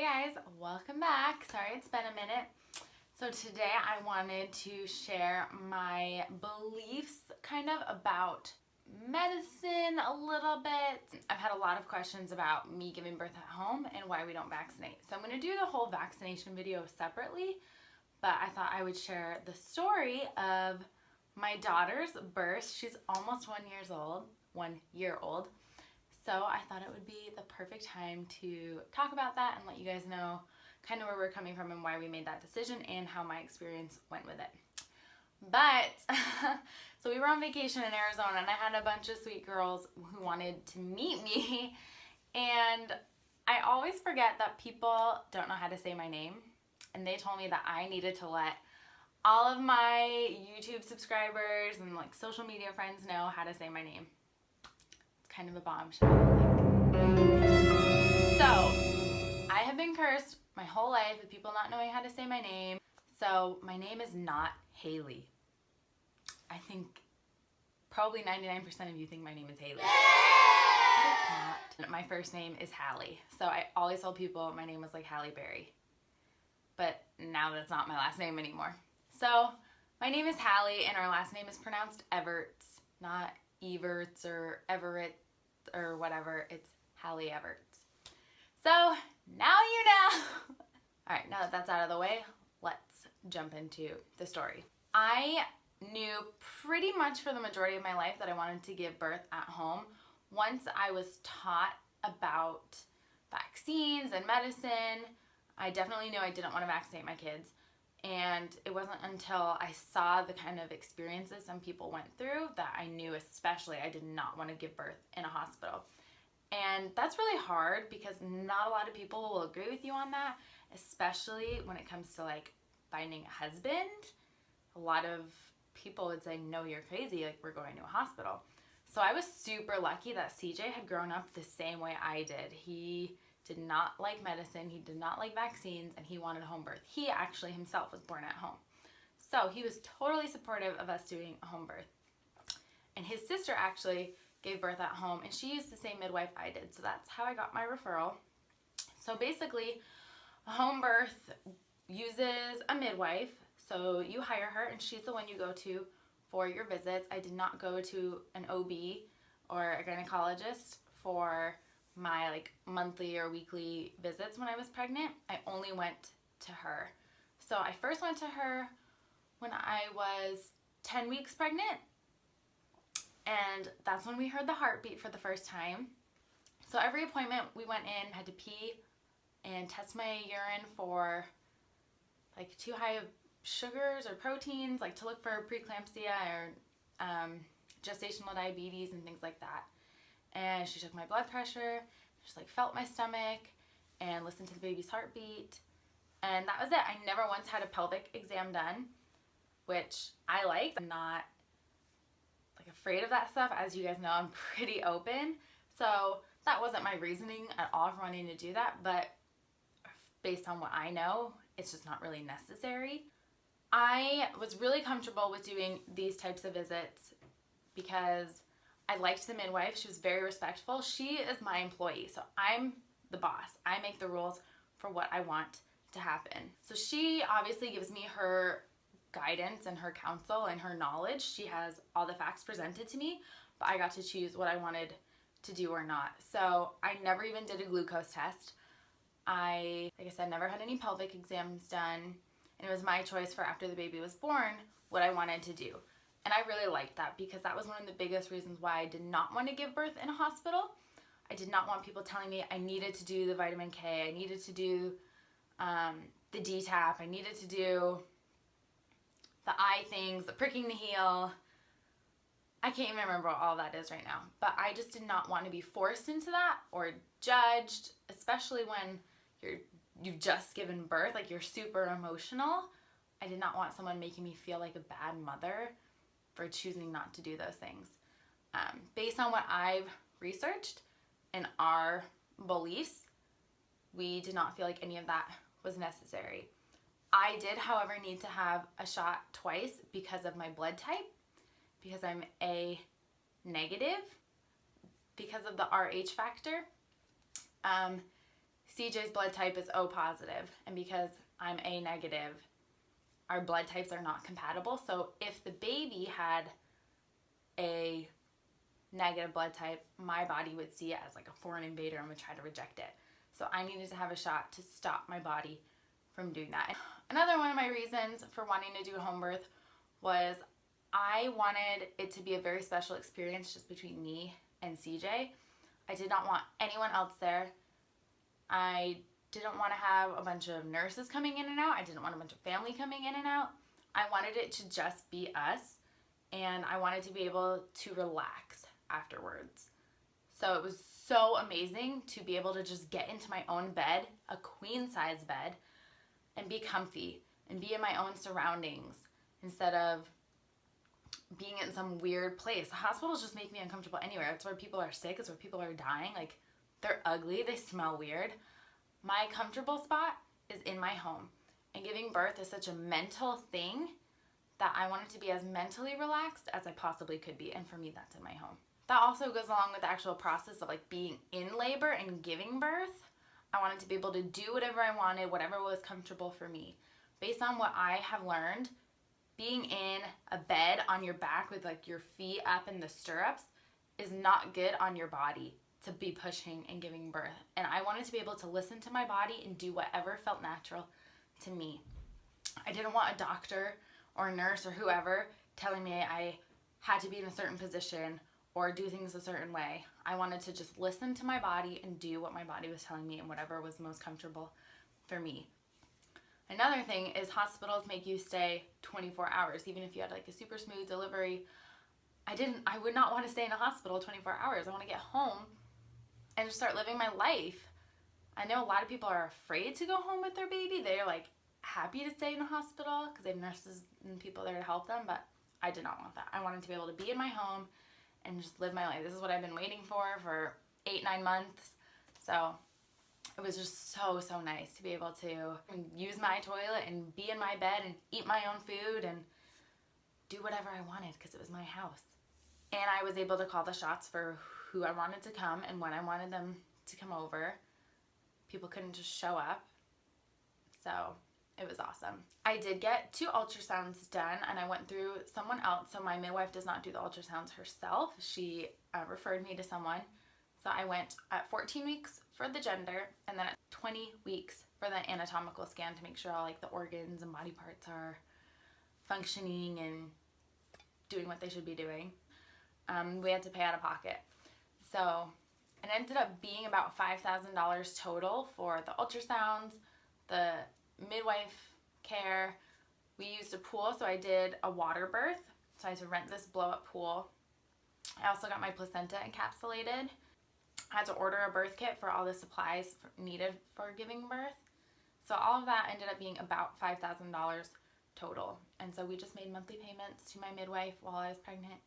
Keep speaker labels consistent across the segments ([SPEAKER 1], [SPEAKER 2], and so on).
[SPEAKER 1] Hey guys, welcome back. Sorry it's been a minute. So today I wanted to share my beliefs kind of about medicine a little bit. I've had a lot of questions about me giving birth at home and why we don't vaccinate. So I'm going to do the whole vaccination video separately, but I thought I would share the story of my daughter's birth. She's almost 1 year old. So I thought it would be the perfect time to talk about that and let you guys know kind of where we're coming from and why we made that decision and how my experience went with it. But, so we were on vacation in Arizona and I had a bunch of sweet girls who wanted to meet me, and I always forget that people don't know how to say my name, and they told me that I needed to let all of my YouTube subscribers and like social media friends know how to say my name. Kind of a bombshell, I think. So, I have been cursed my whole life with people not knowing how to say my name. So, my name is not Haley. I think probably 99% of you think my name is Haley. But it's not. My first name is Hallie. So, I always told people my name was like Halle Berry. But now that's not my last name anymore. So, my name is Hallie and our last name is pronounced Everts, not Everts or Everett or whatever. It's Hallie Everts. So now you know. All right, now that that's out of the way, let's jump into the story. I knew pretty much for the majority of my life that I wanted to give birth at home once I was taught about vaccines and medicine. I definitely knew I didn't want to vaccinate my kids. And it wasn't until I saw the kind of experiences some people went through that I knew especially I did not want to give birth in a hospital. And that's really hard because not a lot of people will agree with you on that, especially when it comes to like finding a husband. A lot of people would say, no, you're crazy, like we're going to a hospital. So I was super lucky that CJ had grown up the same way I did. He did not like medicine, he did not like vaccines, and he wanted a home birth. He actually himself was born at home. So he was totally supportive of us doing a home birth. And his sister actually gave birth at home, and she used the same midwife I did. So that's how I got my referral. So basically, a home birth uses a midwife. So you hire her, and she's the one you go to for your visits. I did not go to an OB or a gynecologist for my like monthly or weekly visits when I was pregnant. I only went to her. So I first went to her when I was 10 weeks pregnant, and that's when we heard the heartbeat for the first time. So every appointment we went in, had to pee and test my urine for like too high of sugars or proteins, like to look for preeclampsia or gestational diabetes and things like that. And she took my blood pressure, just like felt my stomach and listened to the baby's heartbeat. And that was it. I never once had a pelvic exam done, which I liked. I'm not like afraid of that stuff. As you guys know, I'm pretty open. So that wasn't my reasoning at all for wanting to do that, but based on what I know, it's just not really necessary. I was really comfortable with doing these types of visits because I liked the midwife. She was very respectful. She is my employee, so I'm the boss. I make the rules for what I want to happen. So she obviously gives me her guidance and her counsel and her knowledge. She has all the facts presented to me, but I got to choose what I wanted to do or not. So I never even did a glucose test. Like I said, never had any pelvic exams done, and it was my choice for after the baby was born what I wanted to do. And I really liked that because that was one of the biggest reasons why I did not want to give birth in a hospital. I did not want people telling me I needed to do the vitamin K, I needed to do the DTaP, I needed to do the eye things, the pricking the heel. I can't even remember what all that is right now. But I just did not want to be forced into that or judged, especially when you've just given birth, like you're super emotional. I did not want someone making me feel like a bad mother for choosing not to do those things. Based on what I've researched and our beliefs, we did not feel like any of that was necessary. I did, however, need to have a shot twice because of my blood type, because I'm A negative, because of the RH factor. CJ's blood type is O positive, and because I'm A negative, our blood types are not compatible. So if the baby had a negative blood type, my body would see it as like a foreign invader and would try to reject it. So I needed to have a shot to stop my body from doing that. Another one of my reasons for wanting to do home birth was I wanted it to be a very special experience just between me and CJ. I did not want anyone else there. I didn't want to have a bunch of nurses coming in and out. I didn't want a bunch of family coming in and out. I wanted it to just be us, and I wanted to be able to relax afterwards. So it was so amazing to be able to just get into my own bed, a queen size bed, and be comfy and be in my own surroundings instead of being in some weird place. The hospitals just make me uncomfortable anywhere. It's where people are sick. It's where people are dying. Like, they're ugly. They smell weird. My comfortable spot is in my home. And giving birth is such a mental thing that I wanted to be as mentally relaxed as I possibly could be. And for me, that's in my home. That also goes along with the actual process of like being in labor and giving birth. I wanted to be able to do whatever I wanted, whatever was comfortable for me. Based on what I have learned, being in a bed on your back with like your feet up in the stirrups is not good on your body to be pushing and giving birth. And I wanted to be able to listen to my body and do whatever felt natural to me. I didn't want a doctor or a nurse or whoever telling me I had to be in a certain position or do things a certain way. I wanted to just listen to my body and do what my body was telling me and whatever was most comfortable for me. Another thing is hospitals make you stay 24 hours, even if you had like a super smooth delivery. I would not want to stay in a hospital 24 hours. I want to get home and just start living my life. I know a lot of people are afraid to go home with their baby. They're like happy to stay in a hospital because they have nurses and people there to help them, but I did not want that. I wanted to be able to be in my home and just live my life. This is what I've been waiting for 8-9 months. So it was just so nice to be able to use my toilet and be in my bed and eat my own food and do whatever I wanted because it was my house. And I was able to call the shots for who I wanted to come and when I wanted them to come over. People couldn't just show up. So it was awesome. I did get 2 ultrasounds done and I went through someone else. So my midwife does not do the ultrasounds herself. She referred me to someone. So I went at 14 weeks for the gender and then at 20 weeks for the anatomical scan to make sure all like the organs and body parts are functioning and doing what they should be doing. We had to pay out of pocket. So it ended up being about $5,000 total for the ultrasounds, the midwife care. We used a pool, so I did a water birth. So I had to rent this blow-up pool. I also got my placenta encapsulated. I had to order a birth kit for all the supplies needed for giving birth. So all of that ended up being about $5,000 total. And so we just made monthly payments to my midwife while I was pregnant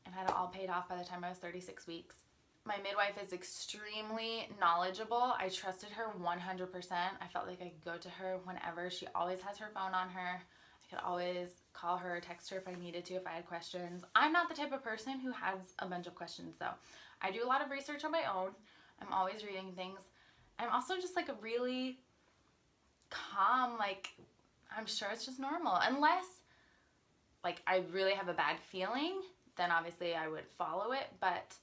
[SPEAKER 1] and had it all paid off by the time I was 36 weeks. My midwife is extremely knowledgeable. I trusted her 100%. I felt like I could go to her whenever. She always has her phone on her. I could always call her or text her if I needed to, if I had questions. I'm not the type of person who has a bunch of questions though. I do a lot of research on my own. I'm always reading things. I'm also just like a really calm, like, I'm sure it's just normal. Unless like I really have a bad feeling, then obviously I would follow it. But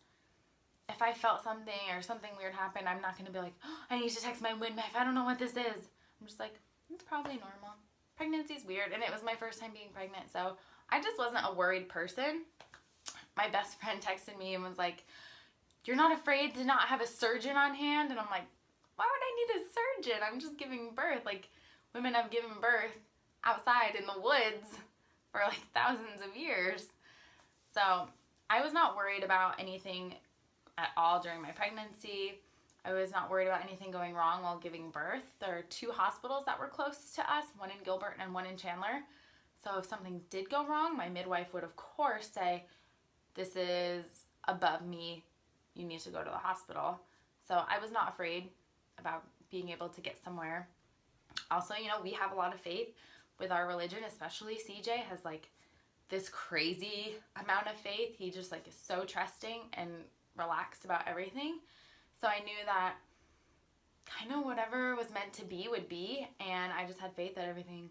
[SPEAKER 1] if I felt something or something weird happened, I'm not going to be like, oh, I need to text my midwife. I don't know what this is. I'm just like, it's probably normal. Pregnancy's weird. And it was my first time being pregnant. So I just wasn't a worried person. My best friend texted me and was like, you're not afraid to not have a surgeon on hand? And I'm like, why would I need a surgeon? I'm just giving birth. Like, women have given birth outside in the woods for like thousands of years. So I was not worried about anything at all during my pregnancy. I was not worried about anything going wrong while giving birth. There are 2 hospitals that were close to us, one in Gilbert and one in Chandler. So if something did go wrong, my midwife would of course say, this is above me, you need to go to the hospital. So I was not afraid about being able to get somewhere. Also, you know, we have a lot of faith with our religion, especially CJ has like this crazy amount of faith. He just like is so trusting and relaxed about everything. So I knew that kind of whatever was meant to be would be, and I just had faith that everything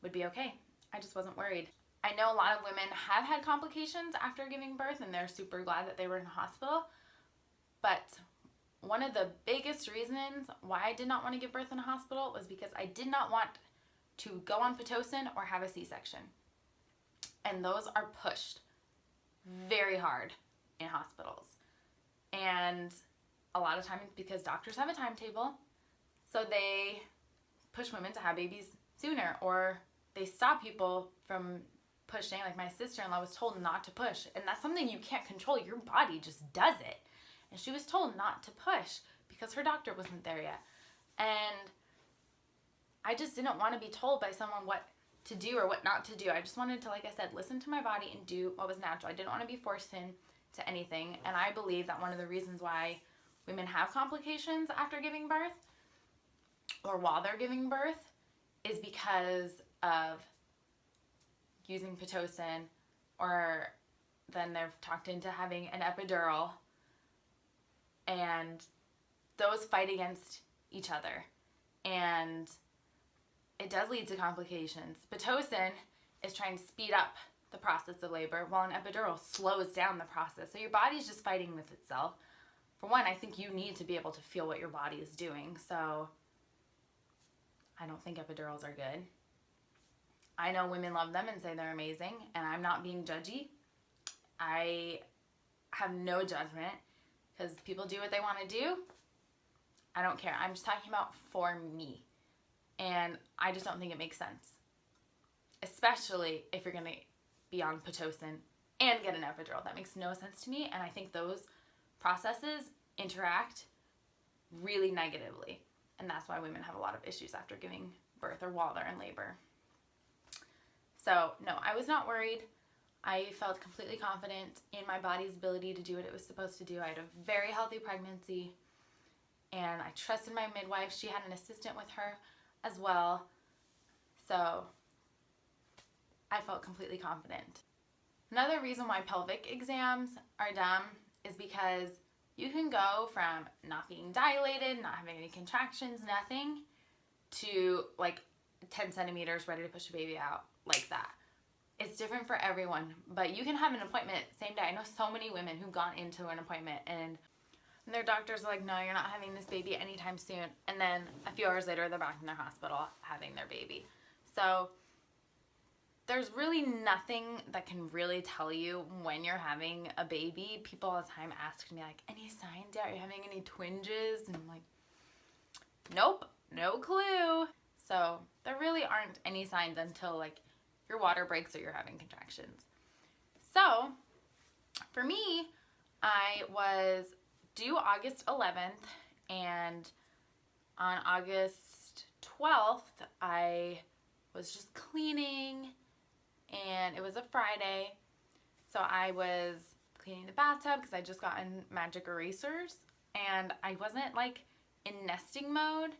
[SPEAKER 1] would be okay. I just wasn't worried. I know a lot of women have had complications after giving birth, and they're super glad that they were in the hospital, but one of the biggest reasons why I did not want to give birth in a hospital was because I did not want to go on Pitocin or have a C-section. And those are pushed very hard in hospitals. And a lot of times because doctors have a timetable, so they push women to have babies sooner, or they stop people from pushing. Like my sister-in-law was told not to push, and that's something you can't control. Your body just does it. And she was told not to push because her doctor wasn't there yet. And I just didn't want to be told by someone what to do or what not to do. I just wanted to, like I said, listen to my body and do what was natural. I didn't want to be forced into anything. And I believe that one of the reasons why women have complications after giving birth or while they're giving birth is because of using Pitocin, or then they're talked into having an epidural, and those fight against each other, and it does lead to complications. Pitocin is trying to speed up the process of labor, while an epidural slows down the process. So your body's just fighting with itself. For one, I think you need to be able to feel what your body is doing, so I don't think epidurals are good. I know women love them and say they're amazing, and I'm not being judgy. I have no judgment, because people do what they want to do. I don't care. I'm just talking about for me. And I just don't think it makes sense. Especially if you're going to be on Pitocin and get an epidural. That makes no sense to me. And I think those processes interact really negatively. And that's why women have a lot of issues after giving birth or while they're in labor. So, no, I was not worried. I felt completely confident in my body's ability to do what it was supposed to do. I had a very healthy pregnancy, and I trusted my midwife. She had an assistant with her as well. So I felt completely confident. Another reason why pelvic exams are dumb is because you can go from not being dilated, not having any contractions, nothing, to like 10 centimeters ready to push a baby out like that. It's different for everyone, but you can have an appointment same day. I know so many women who've gone into an appointment and their doctors are like, no, you're not having this baby anytime soon. And then a few hours later, they're back in their hospital having their baby. So there's really nothing that can really tell you when you're having a baby. People all the time ask me, like, any signs yet? Are you having any twinges? And I'm like, nope, no clue. So there really aren't any signs until like your water breaks or you're having contractions. So for me, I was due August 11th, and on August 12th, I was just cleaning, and it was a Friday, so I was cleaning the bathtub because I just gotten magic erasers, and I wasn't like in nesting mode.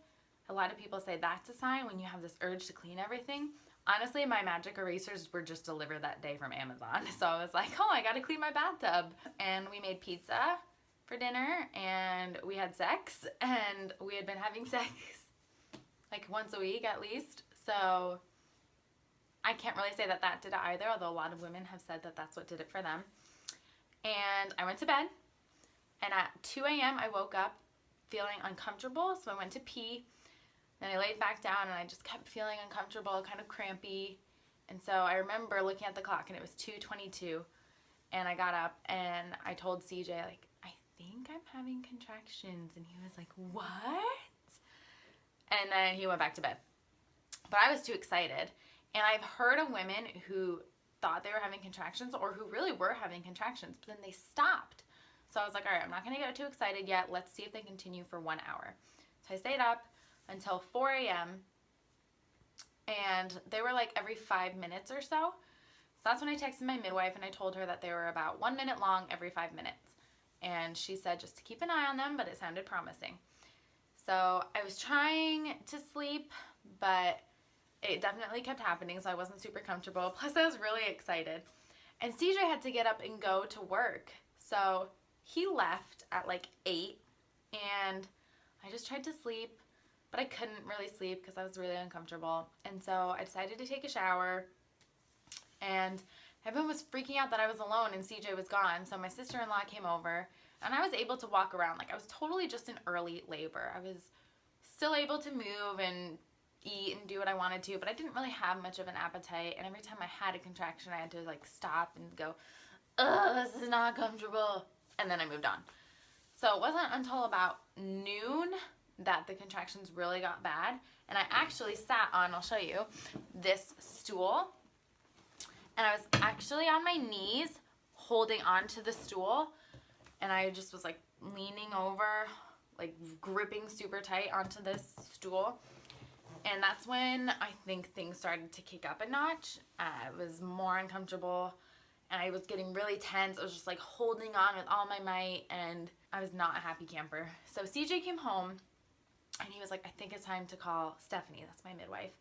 [SPEAKER 1] A lot of people say that's a sign when you have this urge to clean everything. Honestly, my magic erasers were just delivered that day from Amazon. So I was like, oh, I gotta clean my bathtub. And we made pizza for dinner, and we had sex, and we had been having sex like once a week at least. So I can't really say that that did it either, although a lot of women have said that that's what did it for them. And I went to bed, and at 2 a.m. I woke up feeling uncomfortable, so I went to pee. Then I laid back down, and I just kept feeling uncomfortable, kind of crampy. And so I remember looking at the clock, and it was 2:22. And I got up, and I told CJ, like, I think I'm having contractions. And he was like, what? And then he went back to bed. But I was too excited. And I've heard of women who thought they were having contractions, or who really were having contractions, but then they stopped. So I was like, all right, I'm not going to get too excited yet. Let's see if they continue for 1 hour. So I stayed up until 4 a.m. and they were like every 5 minutes or so. So that's when I texted my midwife, and I told her that they were about 1 minute long every 5 minutes. And she said just to keep an eye on them, but it sounded promising. So I was trying to sleep, but it definitely kept happening, so I wasn't super comfortable. Plus, I was really excited. And CJ had to get up and go to work. So he left at like 8, and I just tried to sleep. but I couldn't really sleep because I was really uncomfortable. And so I decided to take a shower, and everyone was freaking out that I was alone and CJ was gone. So my sister-in-law came over, and I was able to walk around. Like, I was totally just in early labor. I was still able to move and eat and do what I wanted to, but I didn't really have much of an appetite. And every time I had a contraction, I had to like stop and go, ugh, this is not comfortable. And then I moved on. So it wasn't until about noon that the contractions really got bad. And I actually sat on, I'll show you, this stool. And I was actually on my knees holding onto the stool. And I just was like leaning over, like gripping super tight onto this stool. And that's when I think things started to kick up a notch. It was more uncomfortable, and I was getting really tense. I was just like holding on with all my might, and I was not a happy camper. So CJ came home, and he was like, I think it's time to call Stephanie. That's my midwife.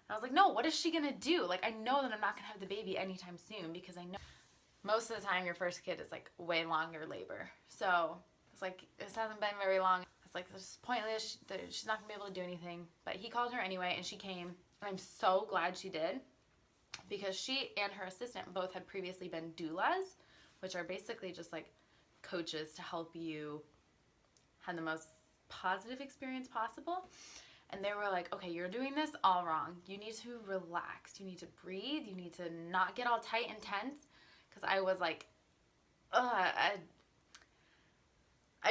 [SPEAKER 1] And I was like, no, what is she gonna do? Like, I know that I'm not gonna have the baby anytime soon, because I know most of the time your first kid is like way longer labor. So it's like, this hasn't been very long. It's like, this is pointless. She's not gonna be able to do anything. But he called her anyway, and she came. And I'm so glad she did, because she and her assistant both had previously been doulas, which are basically just like coaches to help you have the most positive experience possible. And they were like, okay, you're doing this all wrong. You need to relax. You need to breathe. You need to not get all tight and tense. Because I was like, I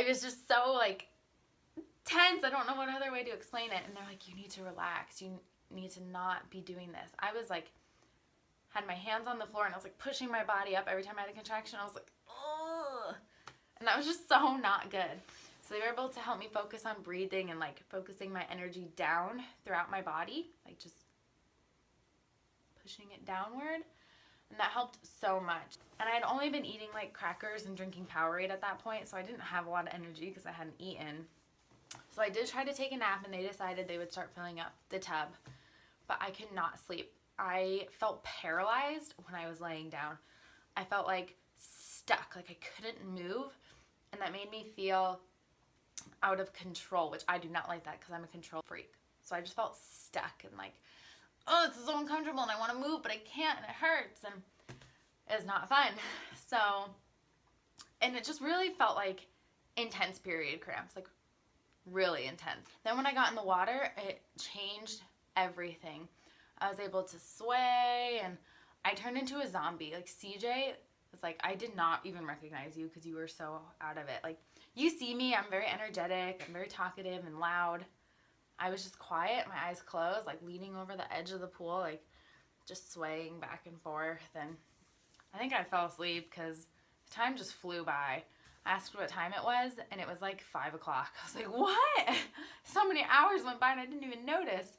[SPEAKER 1] was just so like tense. I don't know what other way to explain it. And they're like, you need to relax. You need to not be doing this. I was like, had my hands on the floor, and I was like pushing my body up every time I had a contraction. I was like, ugh. And that was just so not good. So they were able to help me focus on breathing and like focusing my energy down throughout my body, like just pushing it downward. And that helped so much. And I had only been eating like crackers and drinking Powerade at that point, so I didn't have a lot of energy because I hadn't eaten. So I did try to take a nap, and they decided they would start filling up the tub. But I could not sleep. I felt paralyzed when I was laying down. I felt like stuck, like I couldn't move. And that made me feel out of control, which I do not like that because I'm a control freak. So I just felt stuck and like, oh, this is so uncomfortable, and I want to move, but I can't, and it hurts, and it's not fun. So, and it just really felt like intense period cramps, like really intense. Then when I got in the water, it changed everything. I was able to sway, and I turned into a zombie. Like, CJ was like, I did not even recognize you because you were so out of it. Like, you see me, I'm very energetic, I'm very talkative and loud. I was just quiet, my eyes closed, like leaning over the edge of the pool, like just swaying back and forth. And I think I fell asleep because the time just flew by. I asked what time it was, and it was like 5 o'clock. I was like, what? So many hours went by and I didn't even notice.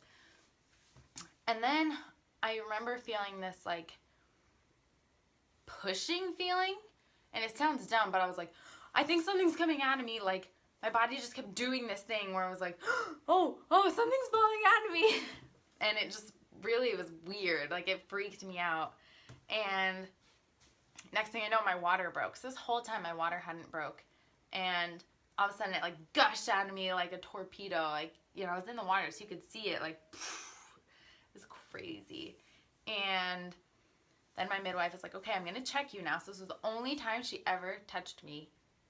[SPEAKER 1] And then I remember feeling this like pushing feeling, and it sounds dumb, but I was like, I think something's coming out of me. Like, my body just kept doing this thing where I was like, oh, something's falling out of me. And it just really was weird. Like, it freaked me out. And next thing I know, my water broke. So this whole time my water hadn't broke. And all of a sudden it like gushed out of me like a torpedo. Like, you know, I was in the water so you could see it like, it was crazy. And then my midwife was like, okay, I'm going to check you now. So this was the only time she ever touched me.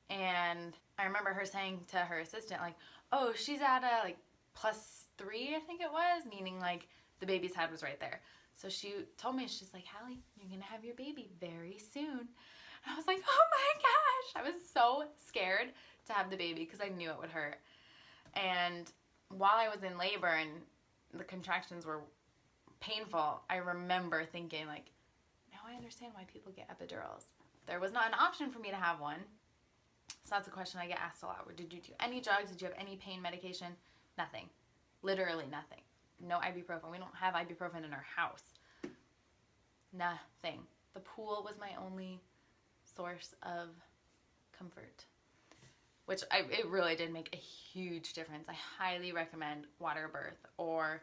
[SPEAKER 1] And I remember her saying to her assistant, like, oh, she's at a, like, +3, I think it was, meaning, like, the baby's head was right there. So she told me, she's like, Hallie, you're going to have your baby very soon. And I was like, oh, my gosh. I was so scared to have the baby because I knew it would hurt. And while I was in labor and the contractions were painful, I remember thinking, like, now I understand why people get epidurals. There was not an option for me to have one. So that's a question I get asked a lot. Did you do any drugs? Did you have any pain medication? Nothing. Literally nothing. No ibuprofen. We don't have ibuprofen in our house. Nothing. The pool was my only source of comfort, which it really did make a huge difference. I highly recommend water birth, or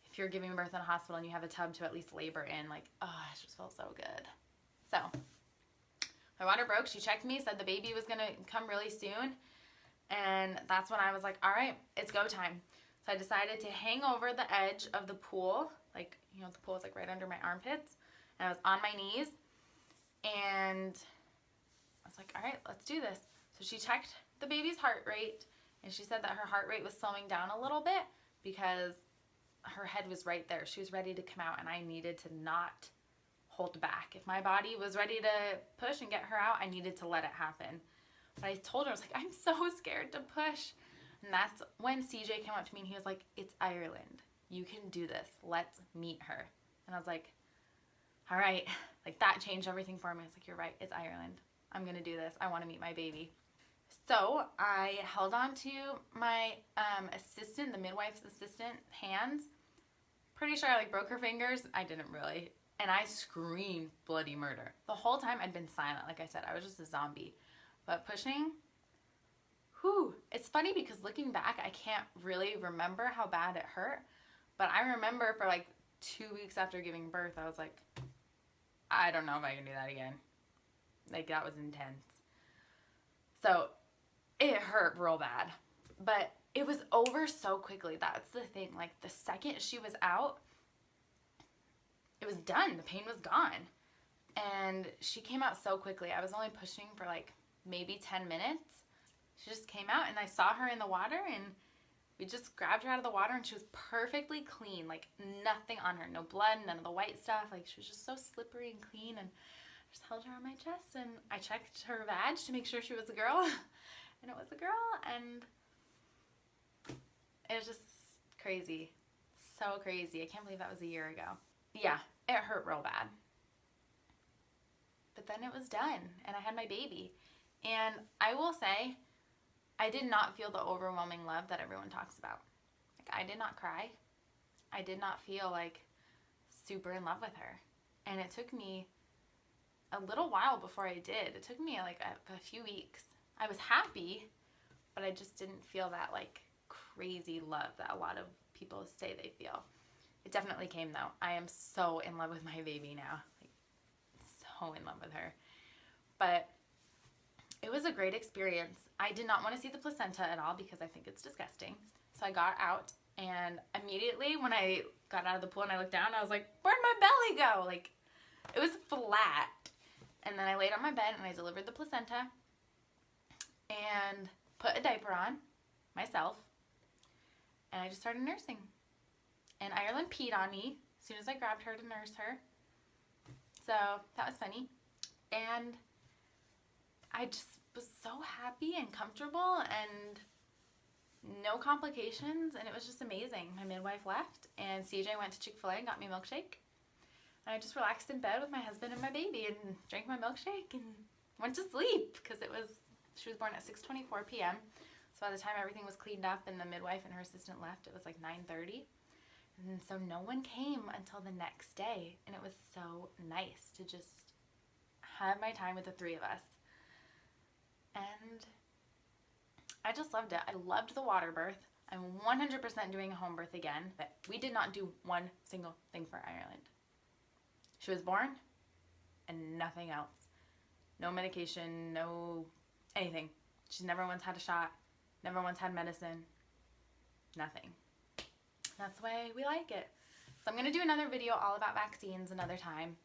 [SPEAKER 1] if you're giving birth in a hospital and you have a tub to at least labor in, like, oh, it just felt so good. So my water broke. She checked me, said the baby was going to come really soon. And that's when I was like, all right, it's go time. So I decided to hang over the edge of the pool, like, you know, the pool is like right under my armpits, and I was on my knees, and I was like, all right, let's do this. So she checked the baby's heart rate, and she said that her heart rate was slowing down a little bit because her head was right there. She was ready to come out, and I needed to not hold back. If my body was ready to push and get her out, I needed to let it happen. But I told her, I was like, I'm so scared to push. And that's when CJ came up to me and he was like, it's Ireland. You can do this. Let's meet her. And I was like, all right. Like, that changed everything for me. I was like, you're right. It's Ireland. I'm going to do this. I want to meet my baby. So I held on to my assistant, the midwife's assistant, hands. Pretty sure I like broke her fingers. I didn't really. And I screamed bloody murder. The whole time I'd been silent. Like I said, I was just a zombie. But pushing, whew. It's funny because looking back, I can't really remember how bad it hurt. But I remember for like 2 weeks after giving birth, I was like, I don't know if I can do that again. Like, that was intense. So it hurt real bad. But it was over so quickly. That's the thing. Like, the second she was out, it was done. The pain was gone. And she came out so quickly. I was only pushing for like maybe 10 minutes. She just came out, and I saw her in the water, and we just grabbed her out of the water, and she was perfectly clean. Like, nothing on her. No blood, none of the white stuff. Like, she was just so slippery and clean, and I just held her on my chest, and I checked her vag to make sure she was a girl, and it was a girl, and it was just crazy. So crazy. I can't believe that was a year ago. Yeah, it hurt real bad. But then it was done, and I had my baby. And I will say, I did not feel the overwhelming love that everyone talks about. Like, I did not cry. I did not feel like super in love with her. And it took me a little while before I did. It took me like a few weeks. I was happy, but I just didn't feel that like crazy love that a lot of people say they feel. It definitely came though. I am so in love with my baby now. Like, so in love with her. But it was a great experience. I did not want to see the placenta at all because I think it's disgusting. So I got out, and immediately when I got out of the pool and I looked down, I was like, where'd my belly go? Like, it was flat. And then I laid on my bed and I delivered the placenta and put a diaper on myself, and I just started nursing. And Ireland peed on me as soon as I grabbed her to nurse her. So that was funny. And I just was so happy and comfortable and no complications, and it was just amazing. My midwife left, and CJ went to Chick-fil-A and got me a milkshake. And I just relaxed in bed with my husband and my baby and drank my milkshake and went to sleep because she was born at 6:24 p.m. So by the time everything was cleaned up and the midwife and her assistant left, it was like 9:30. And so no one came until the next day, and it was so nice to just have my time with the three of us. And I just loved it. I loved the water birth. I'm 100% doing a home birth again, but we did not do one single thing for Ireland. She was born and nothing else. No medication, no anything. She's never once had a shot, never once had medicine, nothing. That's the way we like it. So I'm going to do another video all about vaccines another time.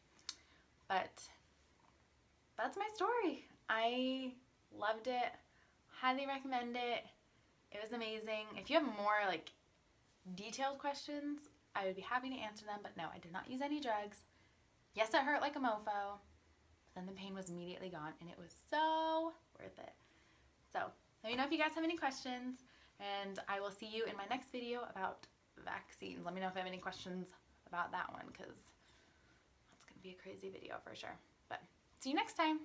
[SPEAKER 1] But that's my story. I loved it. Highly recommend it. It was amazing. If you have more like detailed questions, I would be happy to answer them. But no, I did not use any drugs. Yes, it hurt like a mofo. But then the pain was immediately gone, and it was so worth it. So let me know if you guys have any questions, and I will see you in my next video about vaccines. Let me know if I have any questions about that one, because that's going to be a crazy video for sure. But see you next time.